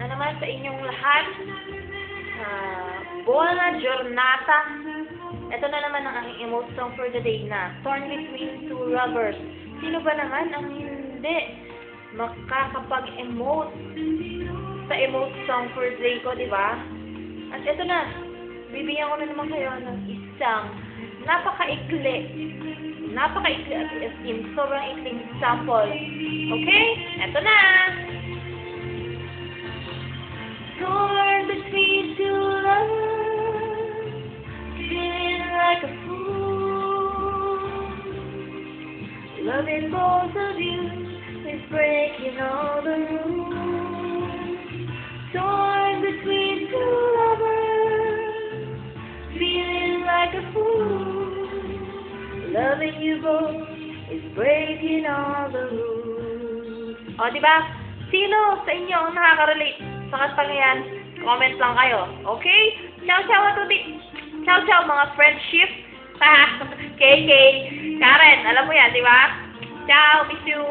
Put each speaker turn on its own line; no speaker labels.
na naman sa inyong lahat. Buona giornata. Ito na naman ang aking emote song for the day na Torn Between Two Lovers. Sino ba naman ang hindi makakapag-emote sa emote song for the day ko, di ba? At ito na, bibigyan ko na naman kayo ng isang napaka-ikli at sobrang ikling sample. Okay? Ito na! Torn between two lovers, feeling like a fool. Loving both of you is breaking all the rules. Torn between two lovers, feeling like a fool. Loving you both is breaking all the rules. O, diba? Sino sa inyo ang nakaka-relate sa kantang yan? Comment lang kayo. Okay? Ciao, ciao, atuti. Ciao, ciao, mga friendship. KK. Karen, alam mo yan, di ba? Ciao, miss you.